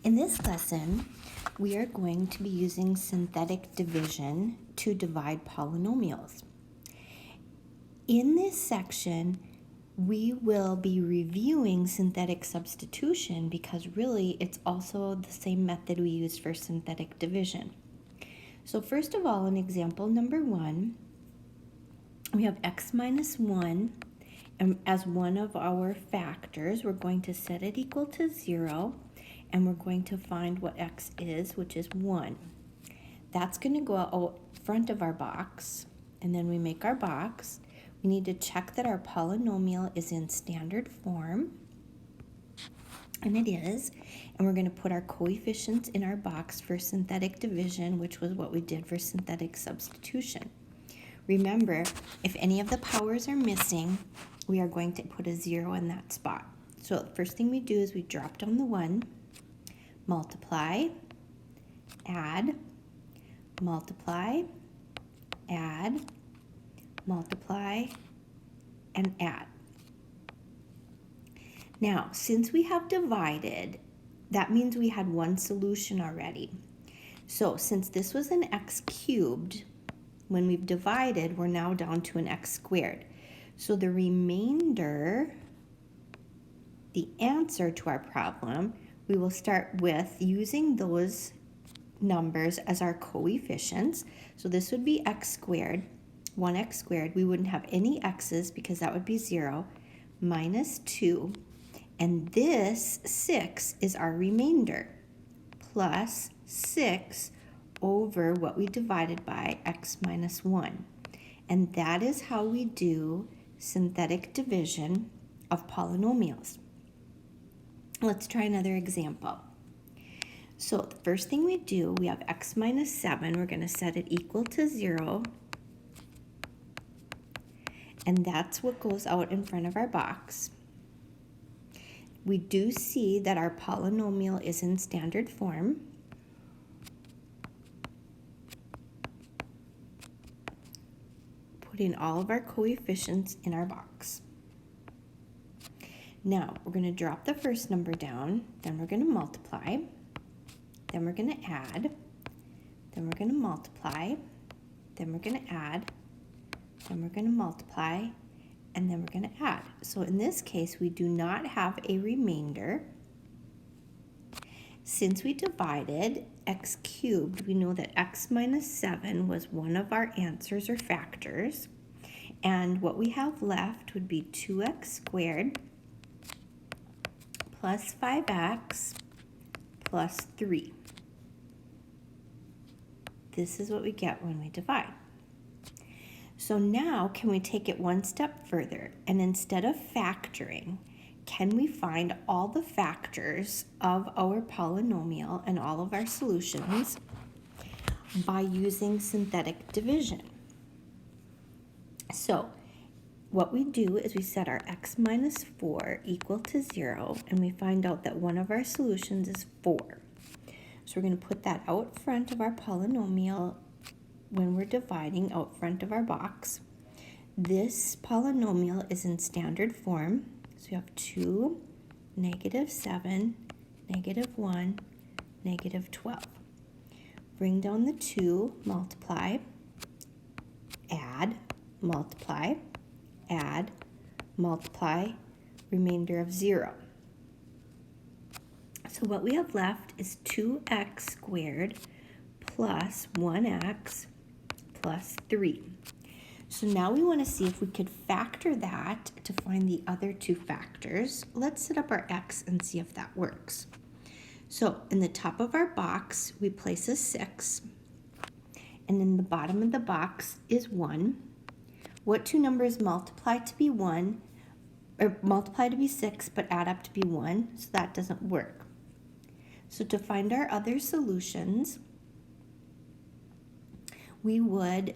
In this lesson, we are going to be using synthetic division to divide polynomials. In this section, we will be reviewing synthetic substitution because really it's also the same method we use for synthetic division. So first of all, in example number 1, we have x minus 1, and as one of our factors, we're going to set it equal to 0, and we're going to find what x is, which is 1. That's going to go out front of our box, and then we make our box. We need to check that our polynomial is in standard form, and it is, and we're going to put our coefficients in our box for synthetic division, which was what we did for synthetic substitution. Remember, if any of the powers are missing, we are going to put a 0 in that spot. So the first thing we do is we drop down the 1, multiply, add, multiply, add, multiply, and add. Now, since we have divided, that means we had one solution already. So since this was an x cubed, when we've divided, we're now down to an x squared. So the remainder, the answer to our problem, we will start with using those numbers as our coefficients. So this would be x squared, 1x squared. We wouldn't have any x's because that would be 0, minus 2. And this 6 is our remainder, plus 6 over what we divided by, x minus 1. And that is how we do synthetic division of polynomials. Let's try another example. So the first thing we do, we have x minus 7. We're going to set it equal to 0. And that's what goes out in front of our box. We do see that our polynomial is in standard form. Putting all of our coefficients in our box. Now, we're going to drop the first number down, then we're going to multiply, then we're going to add, then we're going to multiply, then we're going to add, then we're going to multiply, and then we're going to add. So in this case, we do not have a remainder. Since we divided x cubed, we know that x minus 7 was one of our answers or factors. And what we have left would be 2x squared plus 5x plus 3. This is what we get when we divide. So now, can we take it one step further? And instead of factoring, can we find all the factors of our polynomial and all of our solutions by using synthetic division? So what we do is we set our x minus 4 equal to 0, and we find out that one of our solutions is 4. So we're going to put that out front of our polynomial when we're dividing out front of our box. This polynomial is in standard form. So we have 2, negative 7, negative 1, negative 12. Bring down the 2, multiply, add, multiply, add, multiply, remainder of 0. So what we have left is 2x squared plus 1x plus 3. So now we want to see if we could factor that to find the other two factors. Let's set up our x and see if that works. So in the top of our box, we place a 6, and in the bottom of the box is 1. What two numbers multiply to be 1, or multiply to be 6, but add up to be 1? So that doesn't work. So to find our other solutions, we would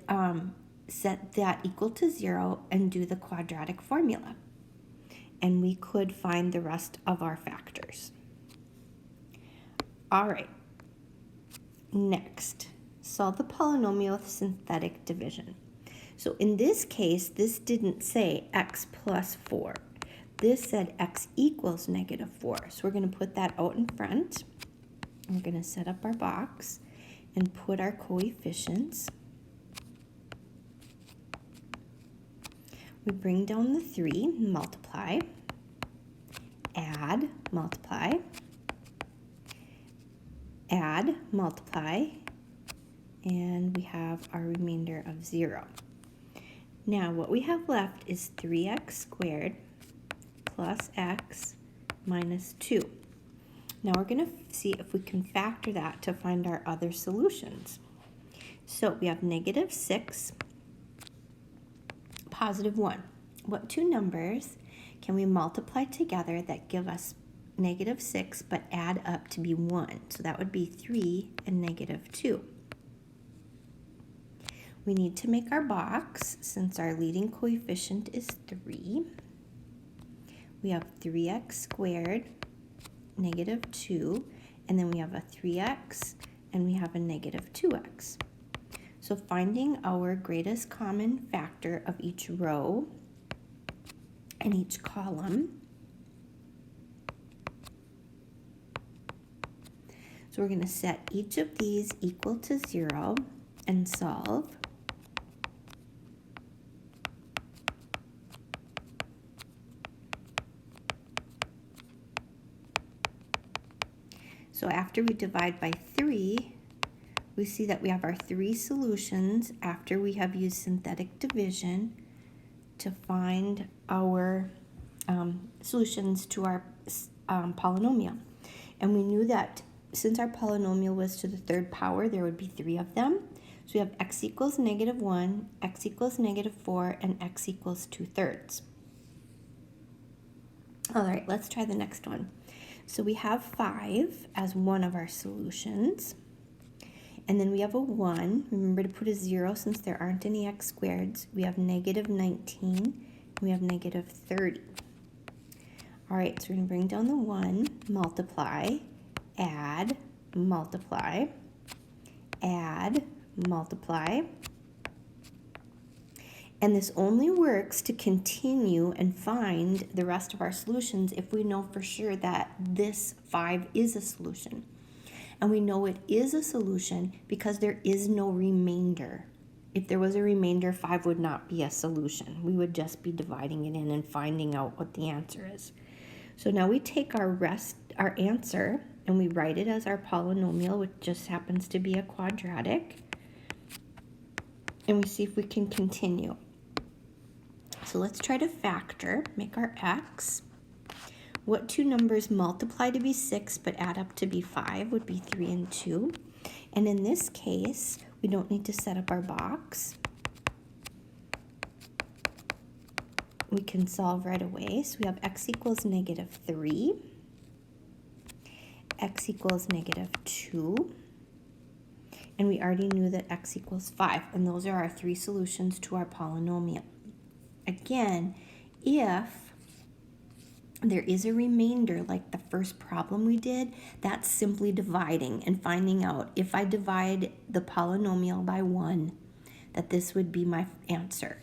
set that equal to 0 and do the quadratic formula. And we could find the rest of our factors. All right, next, solve the polynomial with synthetic division. So in this case, this didn't say x plus 4. This said x equals negative 4. So we're going to put that out in front. We're going to set up our box and put our coefficients. We bring down the 3, multiply, add, multiply, add, multiply, and we have our remainder of 0. Now what we have left is 3x squared plus x minus 2. Now we're going to see if we can factor that to find our other solutions. So we have negative 6, positive 1. What two numbers can we multiply together that give us negative 6 but add up to be 1? So that would be 3 and negative 2. We need to make our box since our leading coefficient is 3. We have 3x squared, negative 2, and then we have a 3x and we have a negative 2x. So finding our greatest common factor of each row and each column. So we're going to set each of these equal to 0 and solve. So after we divide by 3, we see that we have our 3 solutions after we have used synthetic division to find our solutions to our polynomial. And we knew that since our polynomial was to the 3rd power, there would be 3 of them. So we have x equals negative 1, x equals negative 4, and x equals 2/3. All right, let's try the next one. So we have 5 as one of our solutions. And then we have a 1. Remember to put a 0 since there aren't any x squareds. We have negative 19. And we have negative 30. All right, so we're going to bring down the 1, multiply, add, multiply, add, multiply. And this only works to continue and find the rest of our solutions if we know for sure that this 5 is a solution. And we know it is a solution because there is no remainder. If there was a remainder, 5 would not be a solution. We would just be dividing it in and finding out what the answer is. So now we take our answer, and we write it as our polynomial, which just happens to be a quadratic. And we see if we can continue. So let's try to factor, make our x. What two numbers multiply to be 6 but add up to be 5 would be 3 and 2. And in this case, we don't need to set up our box. We can solve right away. So we have x equals negative 3, x equals negative 2, and we already knew that x equals 5, and those are our 3 solutions to our polynomial. Again, if there is a remainder like the first problem we did, that's simply dividing and finding out if I divide the polynomial by 1, that this would be my answer.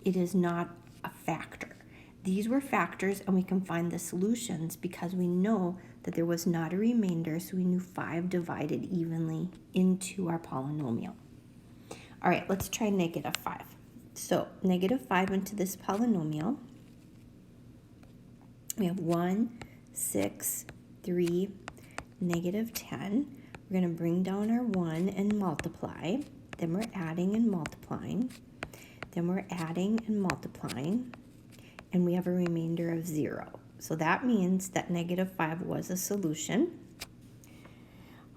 It is not a factor. These were factors, and we can find the solutions because we know that there was not a remainder, so we knew 5 divided evenly into our polynomial. All right, let's try negative 5. So negative 5 into this polynomial. We have 1, 6, 3, negative 10. We're going to bring down our 1 and multiply. Then we're adding and multiplying. Then we're adding and multiplying. And we have a remainder of 0. So that means that negative 5 was a solution.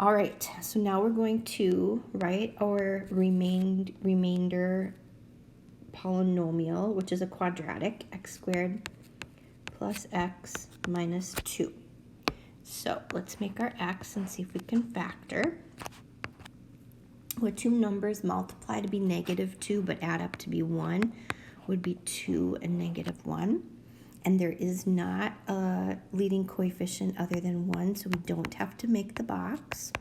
All right, so now we're going to write our remainder polynomial, which is a quadratic, x squared plus x minus 2. So let's make our x and see if we can factor. What two numbers multiply to be negative 2 but add up to be 1 would be 2 and negative 1. And there is not a leading coefficient other than 1, so we don't have to make the box.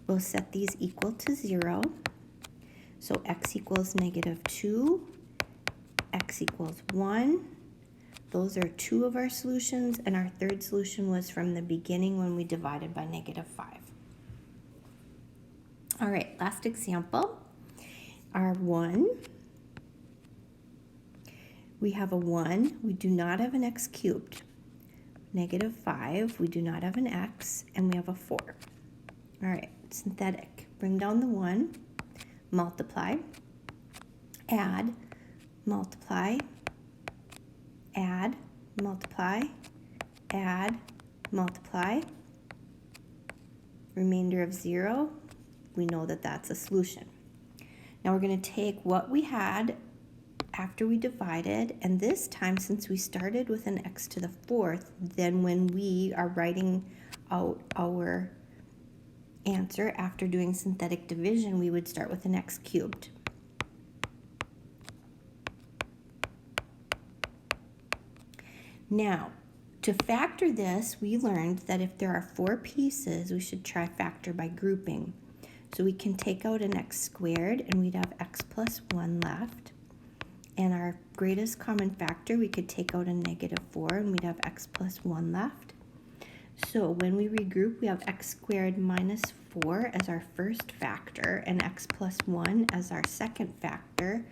We'll set these equal to 0. So x equals negative 2, x equals 1. Those are 2 of our solutions, and our third solution was from the beginning when we divided by negative 5. All right, last example. Our 1. We have a 1. We do not have an x cubed. -5. We do not have an x. And we have a 4. All right, synthetic. Bring down the 1. Multiply. Add. Multiply. Add. Multiply. Add. Multiply. Remainder of 0. We know that that's a solution. Now we're going to take what we had after we divided, and this time, since we started with an x to the 4th, then when we are writing out our answer after doing synthetic division, we would start with an x cubed. Now, to factor this, we learned that if there are 4 pieces, we should try factor by grouping. So we can take out an x squared, and we'd have x plus 1 left. And our greatest common factor, we could take out a -4, and we'd have x plus 1 left. So when we regroup, we have x squared minus 4 as our first factor, and x plus 1 as our second factor,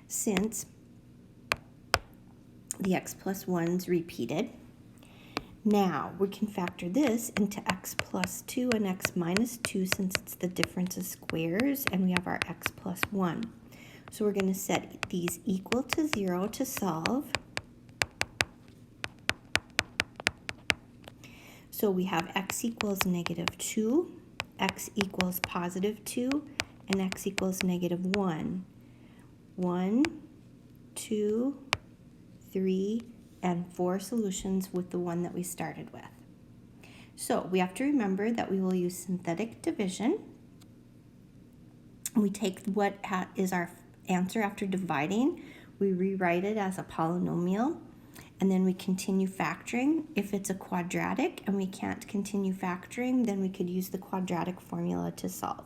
since the x plus 1's repeated. Now, we can factor this into x plus 2 and x minus 2 since it's the difference of squares, and we have our x plus 1. So we're going to set these equal to 0 to solve. So we have x equals -2, x equals +2, and x equals -1. 1, 2, 3, and 4 solutions with the one that we started with. So we have to remember that we will use synthetic division. We take what is our answer after dividing, we rewrite it as a polynomial, and then we continue factoring. If it's a quadratic and we can't continue factoring, then we could use the quadratic formula to solve.